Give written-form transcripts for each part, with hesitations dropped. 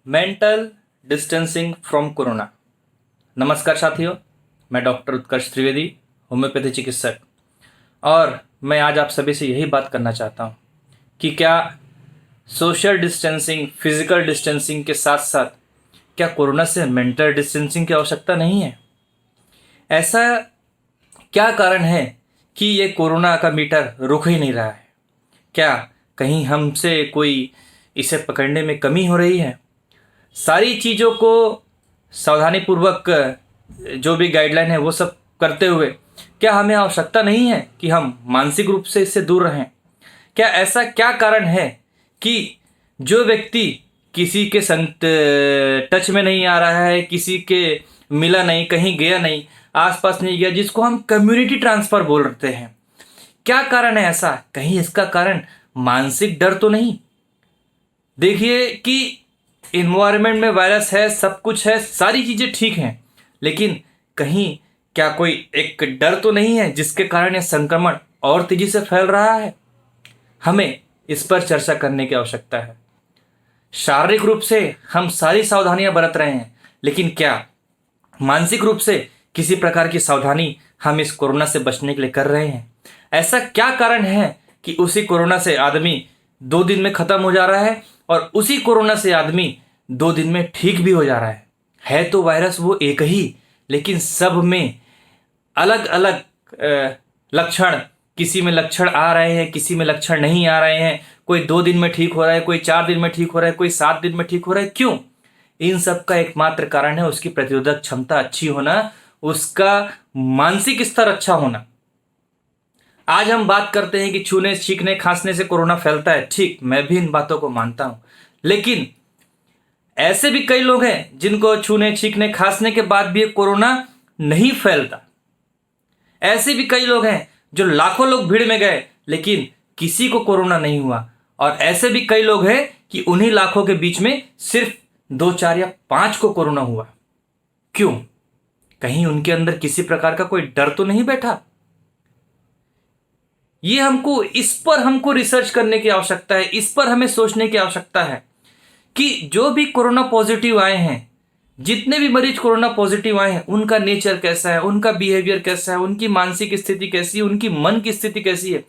Mental distancing from corona. नमस्कार साथियों, मैं डॉक्टर उत्कर्ष त्रिवेदी, होम्योपैथी चिकित्सक, और मैं आज आप सभी से यही बात करना चाहता हूँ कि क्या सोशल डिस्टेंसिंग, फिजिकल डिस्टेंसिंग के साथ साथ क्या कोरोना से मेंटल डिस्टेंसिंग की आवश्यकता नहीं है। ऐसा क्या कारण है कि ये कोरोना का मीटर रुक ही नहीं रहा है? क्या कहीं हमसे कोई इसे पकड़ने में कमी हो रही है? सारी चीज़ों को सावधानीपूर्वक जो भी गाइडलाइन है वो सब करते हुए क्या हमें आवश्यकता नहीं है कि हम मानसिक रूप से इससे दूर रहें? क्या ऐसा क्या कारण है कि जो व्यक्ति किसी के संग टच में नहीं आ रहा है, किसी के मिला नहीं, कहीं गया नहीं, आसपास नहीं गया, जिसको हम कम्युनिटी ट्रांसफ़र बोलते हैं, क्या कारण है ऐसा? कहीं इसका कारण मानसिक डर तो नहीं? देखिए कि इन्वायरमेंट में वायरस है, सब कुछ है, सारी चीज़ें ठीक हैं, लेकिन कहीं क्या कोई एक डर तो नहीं है जिसके कारण यह संक्रमण और तेजी से फैल रहा है? हमें इस पर चर्चा करने की आवश्यकता है। शारीरिक रूप से हम सारी सावधानियां बरत रहे हैं, लेकिन क्या मानसिक रूप से किसी प्रकार की सावधानी हम इस कोरोना से बचने के लिए कर रहे हैं? ऐसा क्या कारण है कि उसी कोरोना से आदमी 2 दिन में खत्म हो जा रहा है और उसी कोरोना से आदमी 2 दिन में ठीक भी हो जा रहा है? है तो वायरस वो एक ही, लेकिन सब में अलग अलग लक्षण, किसी में लक्षण आ रहे हैं, किसी में लक्षण नहीं आ रहे हैं। कोई 2 दिन में ठीक हो रहा है, कोई 4 दिन में ठीक हो रहा है, कोई 7 दिन में ठीक हो रहा है। क्यों? इन सब का एकमात्र कारण है उसकी प्रतिरोधक क्षमता अच्छी होना, उसका मानसिक स्तर अच्छा होना। आज हम बात करते हैं कि छूने, छींकने, खांसने से कोरोना फैलता है। ठीक, मैं भी इन बातों को मानता हूं, लेकिन ऐसे भी कई लोग हैं जिनको छूने, छींकने, खांसने के बाद भी कोरोना नहीं फैलता। ऐसे भी कई लोग हैं जो लाखों लोग भीड़ में गए लेकिन किसी को कोरोना नहीं हुआ, और ऐसे भी कई लोग हैं कि उन्हीं लाखों के बीच में सिर्फ 2, 4 या 5 को कोरोना हुआ। क्यों? कहीं उनके अंदर किसी प्रकार का कोई डर तो नहीं बैठा? इस पर हमको रिसर्च करने की आवश्यकता है, इस पर हमें सोचने की आवश्यकता है कि जो भी कोरोना पॉजिटिव आए हैं, जितने भी मरीज कोरोना पॉजिटिव आए हैं, उनका नेचर कैसा है, उनका बिहेवियर कैसा है, उनकी मानसिक स्थिति कैसी है, उनकी मन की स्थिति कैसी है?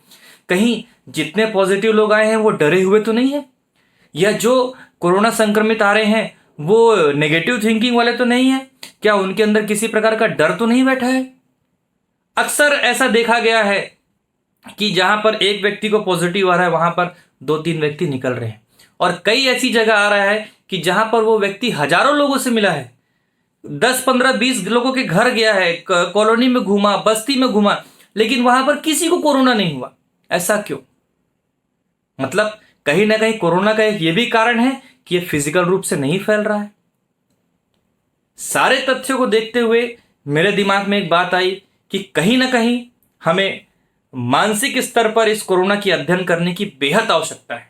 कहीं जितने पॉजिटिव लोग आए हैं वो डरे हुए तो नहीं है? या जो कोरोना संक्रमित आ रहे हैं वो नेगेटिव थिंकिंग वाले तो नहीं है? क्या उनके अंदर किसी प्रकार का डर तो नहीं बैठा है? अक्सर ऐसा देखा गया है कि जहां पर एक व्यक्ति को पॉजिटिव आ रहा है वहां पर 2-3 व्यक्ति निकल रहे हैं, और कई ऐसी जगह आ रहा है कि जहां पर वो व्यक्ति हजारों लोगों से मिला है, 10, 15, 20 लोगों के घर गया है, कॉलोनी में घूमा, बस्ती में घूमा, लेकिन वहां पर किसी को कोरोना नहीं हुआ। ऐसा क्यों? मतलब कहीं ना कहीं कोरोना का एक ये भी कारण है कि ये फिजिकल रूप से नहीं फैल रहा है। सारे तथ्यों को देखते हुए मेरे दिमाग में एक बात आई कि कहीं ना कहीं हमें मानसिक स्तर पर इस कोरोना की अध्ययन करने की बेहद आवश्यकता है।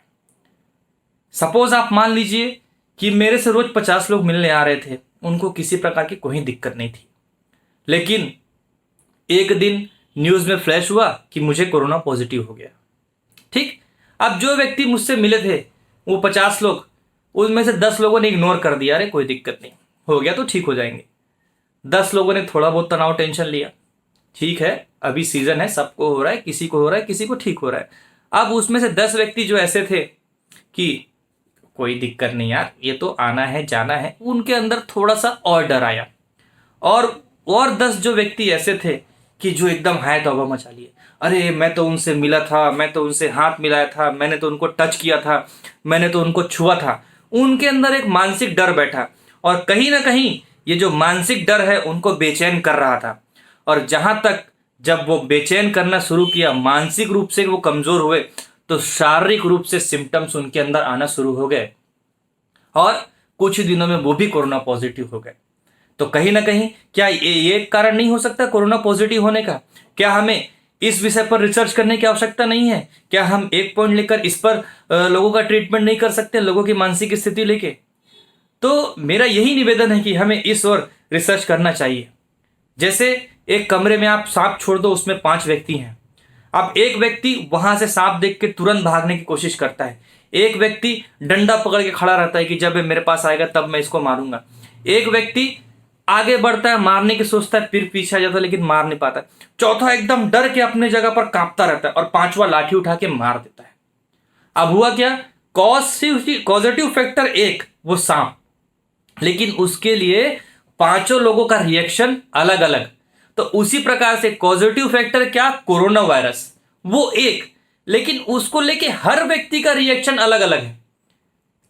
सपोज आप मान लीजिए कि मेरे से रोज 50 लोग मिलने आ रहे थे, उनको किसी प्रकार की कोई दिक्कत नहीं थी, लेकिन एक दिन न्यूज़ में फ्लैश हुआ कि मुझे कोरोना पॉजिटिव हो गया। ठीक, अब जो व्यक्ति मुझसे मिले थे वो 50 लोग, उनमें से 10 लोगों ने इग्नोर कर दिया, अरे कोई दिक्कत नहीं, हो गया तो ठीक हो जाएंगे। 10 लोगों ने थोड़ा बहुत तनाव, टेंशन लिया, ठीक है अभी सीजन है, सबको हो रहा है, किसी को हो रहा है, किसी को ठीक हो रहा है। अब उसमें से 10 व्यक्ति जो ऐसे थे कि कोई दिक्कत नहीं यार, ये तो आना है जाना है, उनके अंदर थोड़ा सा और डर आया। और 10 जो व्यक्ति ऐसे थे कि जो एकदम हाय तौबा मचा लिए, अरे मैं तो उनसे मिला था, मैं तो उनसे हाथ मिलाया था, मैंने तो उनको टच किया था, मैंने तो उनको छुआ था। उनके अंदर एक मानसिक डर बैठा, और कहीं ना कहीं ये जो मानसिक डर है उनको बेचैन कर रहा था। और जहां तक जब वो बेचैन करना शुरू किया, मानसिक रूप से वो कमजोर हुए, तो शारीरिक रूप से सिम्टम्स उनके अंदर आना शुरू हो गए, और कुछ दिनों में वो भी कोरोना पॉजिटिव हो गए। तो कहीं ना कहीं क्या ये कारण नहीं हो सकता कोरोना पॉजिटिव होने का? क्या हमें इस विषय पर रिसर्च करने की आवश्यकता नहीं है? क्या हम एक पॉइंट लेकर इस पर लोगों का ट्रीटमेंट नहीं कर सकते, लोगों की मानसिक स्थिति लेके? तो मेरा यही निवेदन है कि हमें इस ओर रिसर्च करना चाहिए। जैसे एक कमरे में आप सांप छोड़ दो, उसमें 5 व्यक्ति हैं। अब एक व्यक्ति वहां से सांप देख के तुरंत भागने की कोशिश करता है, एक व्यक्ति डंडा पकड़ के खड़ा रहता है कि जब ये मेरे पास आएगा तब मैं इसको मारूंगा। एक व्यक्ति आगे बढ़ता है, मारने की सोचता है, फिर पीछे आ जाता है लेकिन मार नहीं पाता। चौथा एकदम डर के अपने जगह पर कांपता रहता है और पांचवा लाठी उठा के मार देता है। अब हुआ क्या, पॉजिटिव फैक्टर एक, वो सांप, लेकिन उसके लिए पांचों लोगों का रिएक्शन अलग अलग। तो उसी प्रकार से पॉजिटिव फैक्टर क्या, कोरोना वायरस, वो एक, लेकिन उसको लेके हर व्यक्ति का रिएक्शन अलग अलग है।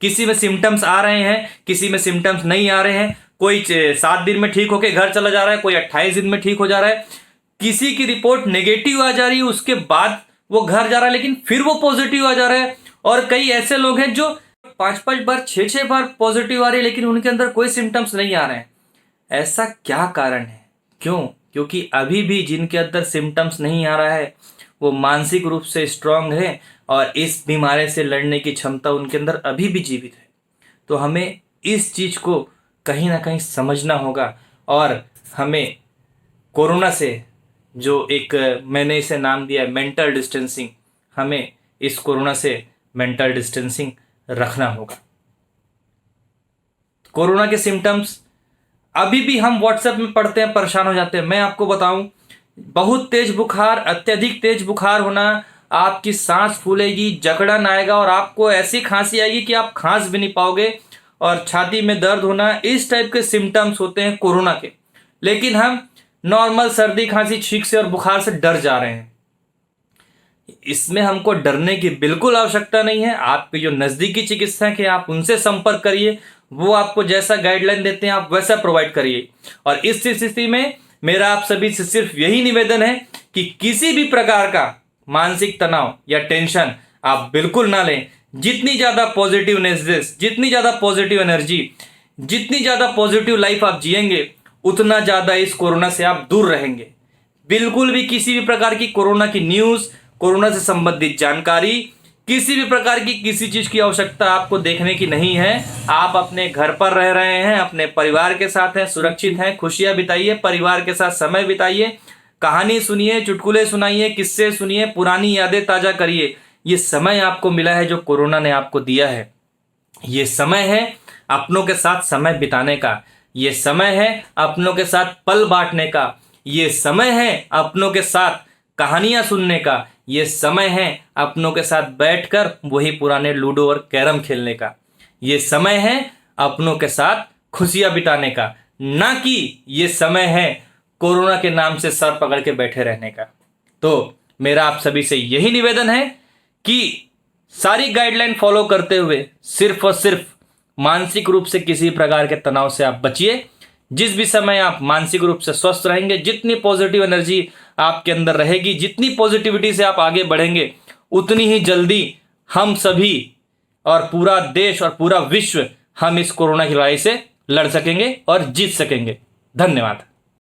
किसी में सिम्टम्स आ रहे हैं, किसी में सिम्टम्स नहीं आ रहे हैं। कोई 7 दिन में ठीक होके घर चला जा रहा है, कोई 28 दिन में ठीक हो जा रहा है। किसी की रिपोर्ट नेगेटिव आ जा रही है, उसके बाद वो घर जा रहा है लेकिन फिर वो पॉजिटिव आ जा रहा है। और कई ऐसे लोग हैं जो 5-5 बार 6-6 बार पॉजिटिव आ रही है लेकिन उनके अंदर कोई सिम्टम्स नहीं आ रहे हैं। ऐसा क्या कारण है? क्यों? क्योंकि अभी भी जिनके अंदर सिम्टम्स नहीं आ रहा है वो मानसिक रूप से स्ट्रांग है और इस बीमारी से लड़ने की क्षमता उनके अंदर अभी भी जीवित है। तो हमें इस चीज़ को कहीं ना कहीं समझना होगा और हमें कोरोना से जो एक मैंने इसे नाम दिया है मेंटल डिस्टेंसिंग, हमें इस कोरोना से मेंटल डिस्टेंसिंग रखना होगा। कोरोना के सिम्टम्स अभी भी हम व्हाट्सएप में पढ़ते हैं, परेशान हो जाते हैं। मैं आपको बताऊं, बहुत तेज बुखार, अत्यधिक तेज बुखार होना, आपकी सांस फूलेगी, जकड़न आएगा और आपको ऐसी खांसी आएगी कि आप खांस भी नहीं पाओगे, और छाती में दर्द होना, इस टाइप के सिम्टम्स होते हैं कोरोना के। लेकिन हम नॉर्मल सर्दी खांसी छींक से और बुखार से डर जा रहे हैं। इसमें हमको डरने की बिल्कुल आवश्यकता नहीं है। आपके जो नज़दीकी चिकित्सक हैं आप उनसे संपर्क करिए, वो आपको जैसा गाइडलाइन देते हैं आप वैसा प्रोवाइड करिए। और इस स्थिति में मेरा आप सभी से सिर्फ यही निवेदन है कि किसी भी प्रकार का मानसिक तनाव या टेंशन आप बिल्कुल ना लें। जितनी ज़्यादा पॉजिटिवनेस, जितनी ज़्यादा पॉजिटिव एनर्जी, जितनी ज़्यादा पॉजिटिव लाइफ आप जिएंगे उतना ज़्यादा इस कोरोना से आप दूर रहेंगे। बिल्कुल भी किसी भी प्रकार की कोरोना की न्यूज़, कोरोना से संबंधित जानकारी, किसी भी प्रकार की किसी चीज़ की आवश्यकता आपको देखने की नहीं है। आप अपने घर पर रह रहे हैं, अपने परिवार के साथ हैं, सुरक्षित हैं, खुशियाँ बिताइए, परिवार के साथ समय बिताइए, कहानी सुनिए, चुटकुले सुनाइए, किस्से सुनिए, पुरानी यादें ताज़ा करिए। ये समय आपको मिला है जो कोरोना ने आपको दिया है। ये समय है अपनों के साथ समय बिताने का, ये समय है अपनों के साथ पल बांटने का, ये समय है अपनों के साथ कहानियां सुनने का, ये समय है अपनों के साथ बैठकर वही पुराने लूडो और कैरम खेलने का, ये समय है अपनों के साथ खुशियां बिताने का, ना कि ये समय है कोरोना के नाम से सर पकड़ के बैठे रहने का। तो मेरा आप सभी से यही निवेदन है कि सारी गाइडलाइन फॉलो करते हुए सिर्फ और सिर्फ मानसिक रूप से किसी प्रकार के तनाव से आप बचिए। जिस भी समय आप मानसिक रूप से स्वस्थ रहेंगे, जितनी पॉजिटिव एनर्जी आपके अंदर रहेगी, जितनी पॉजिटिविटी से आप आगे बढ़ेंगे, उतनी ही जल्दी हम सभी और पूरा देश और पूरा विश्व हम इस कोरोना की लड़ाई से लड़ सकेंगे और जीत सकेंगे। धन्यवाद।